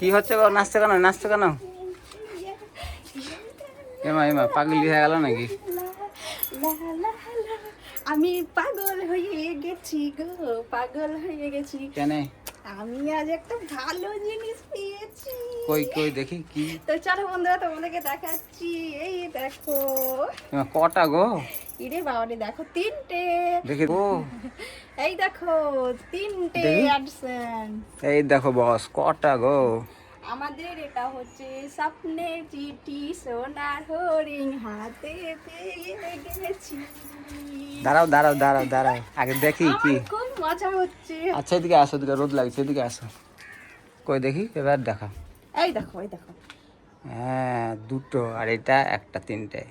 কি হচ্ছে গো? নাচছো কেন? নাচছো কেন? এমা এমা পাগলি হয়ে গেল নাকি? আমি পাগল হয়ে গেছি গো, পাগল হয়ে গেছি। কেন? আমি আজ একটা ভালো জিনিস পেয়েছি। কই কই দেখি কি? তো চলো বন্ধুরা তোমাদেরকে দেখাচ্ছি। এই দেখো। এমা কটা গো? ইরে বাবারে দেখো, 3টে। দেখি গো, এই দেখো 3টে দেখি। অ্যাডসেন্স। এই দেখো বস, কটা গো? আমাদের এটা হচ্ছে স্বপ্নের চিঠি, সোনার হরিণ হাতে পেয়ে গেছি। দাঁড়াও দাঁড়াও দাঁড়াও দাঁড়াও, আগে দেখি কি। আমার খুব মজা হচ্ছে। আচ্ছা এদিকে আসো, এদিকে রোদ লাগছে, এদিকে আসো। কই দেখি, এবার দেখা। এই দেখো, এই দেখো। হ্যাঁ দুটো, আর এটা একটা, তিনটে।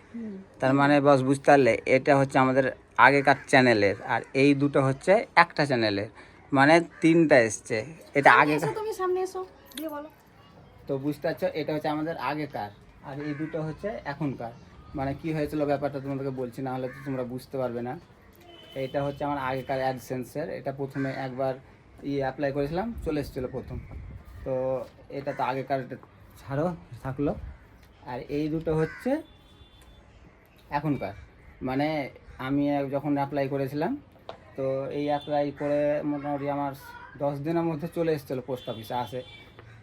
তার মানে বস বুঝতে পারলে, এটা হচ্ছে আমাদের আগেকার চ্যানেলের, আর এই দুটো হচ্ছে একটা চ্যানেলের, মানে তিনটা এসছে। এটা আগে, এসো, তুমি সামনে এসো, দিয়ে বলো। তো বুঝতে পারছো, এটা হচ্ছে আমাদের আগেকার, আর এই দুটো হচ্ছে এখনকার। মানে কি হয়েছিল ব্যাপারটা তোমাদেরকে বলছি, না হলে তো তোমরা বুঝতে পারবে না। এটা হচ্ছে আমার আগেকার অ্যাডসেন্সের। এটা প্রথমে একবার অ্যাপ্লাই করেছিলাম, চলে এসেছিলো প্রথম। তো এটা তো আগেকার, এটা ছাড়ো থাকলো। আর এই দুটো হচ্ছে এখনকার, মানে আমি যখন অ্যাপ্লাই করেছিলাম, তো এই অ্যাপ্লাই করে মোটামুটি আমার 10 দিনের মধ্যে চলে এসেছিলো পোস্ট অফিসে আসে।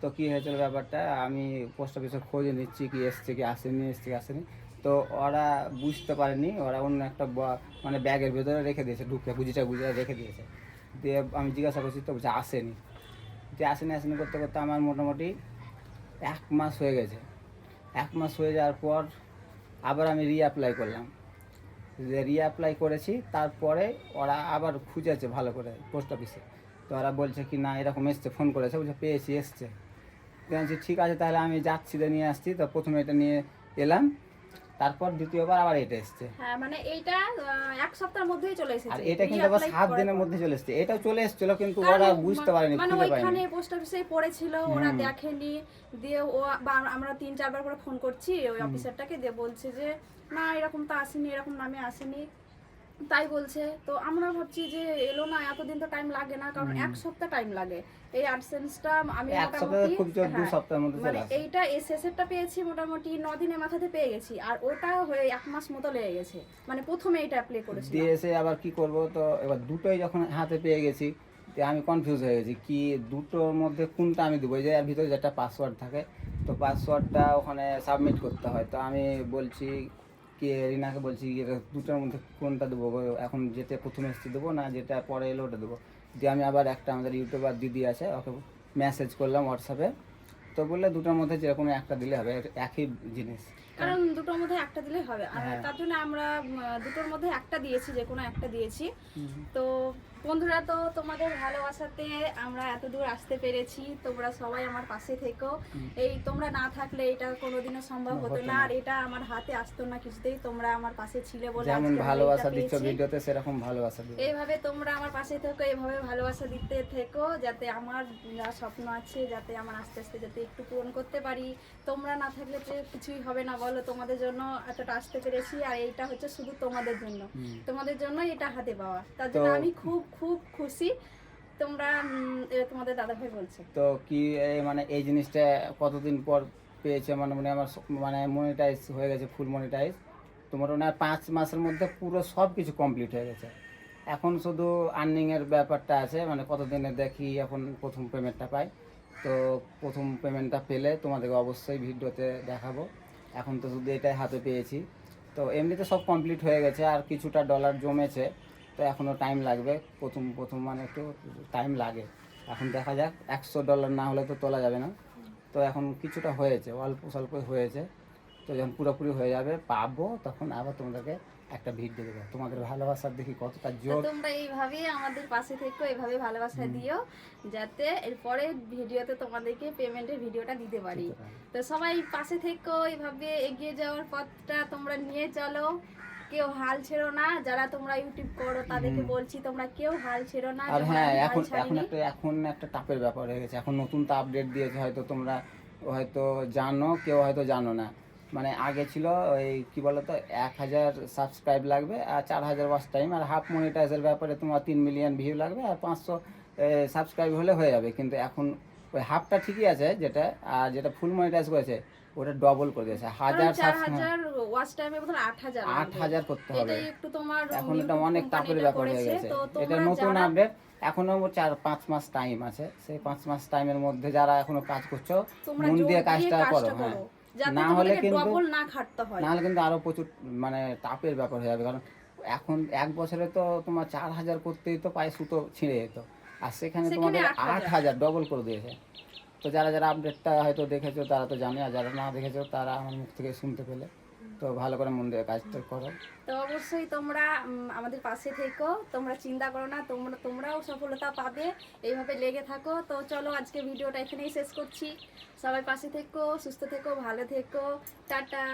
তো কী হয়েছিল ব্যাপারটা, আমি পোস্ট অফিসে খোঁজে নিচ্ছি কি এসছে কি আসেনি, এসছে কি আসেনি। তো ওরা বুঝতে পারেনি, ওরা অন্য একটা মানে ব্যাগের ভেতরে রেখে দিয়েছে, ঢুকে গুজিটা গুজিয়ে রেখে দিয়েছে। দিয়ে আমি জিজ্ঞাসা করছি, তো বলছে আসেনি। যে আসেনি আসেনি করতে করতে আমার মোটামুটি 1 মাস হয়ে গেছে। 1 মাস হয়ে যাওয়ার পর আবার আমি রিঅ্যাপ্লাই করলাম। রিঅ্যাপ্লাই করেছি, তারপরে ওরা আবার খুঁজেছে ভালো করে পোস্ট অফিসে। তো ওরা বলছে কি না এরকম এসছে, ফোন করেছে, বলছে পেয়েছি, এসছে। বলছি ঠিক আছে, তাহলে আমি যাচ্ছি, নিয়ে আসছি। তো প্রথমে এটা নিয়ে এলাম, তারপর দ্বিতীয়বার আবার এটা এসছে। হ্যাঁ মানে এইটা 1 সপ্তাহের মধ্যেই চলে আর এসেছে। এটা কিন্তু আবার 7 দিনের মধ্যে চলে এসছে। এটাও চলে এসেছিল, কিন্তু ওরা বুঝতে পারেনি, মানে খুঁজে পায়নি। ওইখানে পোস্ট অফিসে পড়েছিল, ওরা দেখেনি। দিয়ে ও আমরা 3-4 বার করে ফোন করছি ওই অফিসারটাকে, দিয়ে বলছে যে না এরকম তো আসেনি, এরকম নামে আসেনি, তাই বলছে। তো আমরা ভাবছি যে এলো না, এতদিন তো টাইম লাগে না, কারণ 1 সপ্তাহ টাইম লাগে এই অ্যাডসেন্সটা। আমি এক সপ্তাহে খুব জোর 2 সপ্তাহের মধ্যে চলে মানে আসে। এইটা শেষেরটা পেয়েছি মোটামুটি 9 দিনের মাথাতে পেয়ে গেছি, আর ওটা হয়ে 1 মাস মতো লেগে গেছে। মানে প্রথমে এটা অ্যাপ্লাই করেছি। দিয়ে এসে আবার কি করব, তো এবার দুটোই যখন হাতে পেয়ে গেছি, তো আমি কনফিউজ হয়ে গেছি কি দুটোর মধ্যে কোনটা আমি দেবো। যে এর ভিতরে যেটা পাসওয়ার্ড থাকে, তো পাসওয়ার্ডটা ওখানে সাবমিট করতে হয়। তো আমি বলছি কি রিনাকে, বলছি এটা দুটোর মধ্যে কোনটা দেবো, এখন যেটা প্রথমে এসেছি দেবো, না যেটা পরে এলো ওটা দেবো। দিয়ে আমি আবার একটা আমাদের ইউটিউবার দিদি আছে, ওকে মেসেজ করলাম হোয়াটসঅ্যাপে। তো বললে দুটোর মধ্যে যে কোনো একটা দিলে হবে, একই জিনিস। কারণ দুটোর মধ্যে একটা দিলেই হবে, আর তার জন্য আমরা দুটোর মধ্যে একটা দিয়েছি, যে কোনো একটা দিয়েছি। তো বন্ধুরা, তো তোমাদের ভালোবাসাতে আমরা এত দূর আসতে পেরেছি। তোমরা সবাই আমার পাশে থেকো। এই তোমরা না থাকলে এটা কোনোদিনও সম্ভব হতো না, আর এটা আমার হাতে আসতো না কিছুতেই। তোমরা আমার পাশে ছিলে বলে যেমন আজকে ভালোবাসা দিচ্ছ ভিডিওতে, সেরকম ভালোবাসা দিও। এইভাবে তোমরা আমার পাশে থেকো, এইভাবে ভালোবাসা দিতে থেকো, যাতে আমার যা স্বপ্ন আছে, যাতে আমার আস্তে আস্তে যাতে একটু পূরণ করতে পারি। তোমরা না থাকলে তো কিছুই হবে না বলো। তোমাদের জন্য এতটা আসতে পেরেছি, আর এইটা হচ্ছে শুধু তোমাদের জন্য। তোমাদের জন্য এটা হাতে পাওয়া, তার জন্য আমি খুব খুব খুশি। তোমরা তোমাদের দাদাভাই বলছে তো কি মানে এই জিনিসটা কতদিন পর পেয়েছে, মানে মানে আমার মানে মনিটাইজ হয়ে গেছে, ফুল মনিটাইজ। তোমার ওনার 5 মাসের মধ্যে পুরো সব কিছু কমপ্লিট হয়ে গেছে। এখন শুধু আর্নিংয়ের ব্যাপারটা আছে, মানে কতদিনে দেখি এখন প্রথম পেমেন্টটা পাই। তো প্রথম পেমেন্টটা পেলে তোমাদেরকে অবশ্যই ভিডিওতে দেখাবো। এখন তো শুধু এটাই হাতে পেয়েছি। তো এমনিতে সব কমপ্লিট হয়ে গেছে, আর কিছুটা ডলার জমেছে। তো এখনও টাইম লাগবে, প্রথম প্রথম মানে একটু টাইম লাগে। এখন দেখা যাক, $100 না হলে তো তোলা যাবে না। তো এখন কিছুটা হয়েছে, অল্প স্বল্প হয়েছে। তো যখন পুরোপুরি হয়ে যাবে পাবো, তখন আবার তোমাদেরকে একটা ভিডিও দেবো। তোমাদের ভালোবাসার দেখি কতটা জোর। তোমরা এইভাবেই আমাদের পাশে থেকো, এইভাবে ভালোবাসা দিও, যাতে এরপরে ভিডিওতে তোমাদেরকে পেমেন্টের ভিডিওটা দিতে পারি। তো সবাই পাশে থেকো, এইভাবে এগিয়ে যাওয়ার পথটা তোমরা নিয়ে চলো। কেউ হাল ছেড়ো না। যারা তোমরা ইউটিউব করো তাদেরকে বলছি, তোমরা কেউ হাল ছেড়ো না। আর হ্যাঁ, এখন একটা টাপের ব্যাপার হয়ে গেছে। এখন নতুন তো আপডেট দিয়েছে, হয়তো তোমরা হয়তো জানো, কেউ হয়তো জানো না। মানে আগে ছিল ওই কী বলতো, 1000 সাবস্ক্রাইব লাগবে, আর 4000 ওয়াচ টাইম, আর হাফ মনিটাইজের ব্যাপারে তোমার 3 মিলিয়ন ভিউ লাগবে, আর 500 সাবস্ক্রাইব হলে হয়ে যাবে। কিন্তু এখন ওই হাফটা ঠিকই আছে যেটা, আর যেটা ফুল মনিটাইজ করেছে ওটা ডবল করে দিয়েছে, কারণ 1000 4000 ওয়াচ টাইমে বোধহয় 8000 8000 করতে হবে। এটাই একটু তোমার এখন এটা YouTube অনেক কোম্পানি টাপের এটা ব্যাপার হয়ে করেছে। গেছে, তো এটা তোমরা নতুন যারা আপডেট, এখনো 4-5 মাস টাইম আছে, সেই 5 মাস টাইমের মধ্যে যারা এখনো কাজ করছো তোমরা মন জোর দিয়ে দিয়ে কাজটা করো, হ্যাঁ। করো, যাতে না হলে তোমাদেরকে কিন্তু ডবল না খাটতে হয়। না হলে কিন্তু আরো প্রচুর মানে টাপের ব্যাপার হয়ে যাবে, কারণ এখন 1 বছরে তো তোমার 4000 করতেই তো পায়ে সুতো ছিঁড়ে যেত, আর সেখানে তোমাদের 8000 ডবল করে দিয়েছে। তো যারা যারা আপডেটটা হয়তো দেখেছো তারা তো জানে, আর যারা না দেখেছো তারা আমার মুখ থেকে শুনতে পেলে, তো ভালো করে মন দিয়ে কাজটা করো। তো অবশ্যই তোমরা আমাদের পাশে থেকো, তোমরা চিন্তা করো না, তোমরাও সফলতা পাবে, এইভাবে লেগে থাকো। তো চলো আজকে ভিডিওটা এখানেই শেষ করছি। সবাই পাশে থেকো, সুস্থ থেকো, ভালো থেকো, টাটা।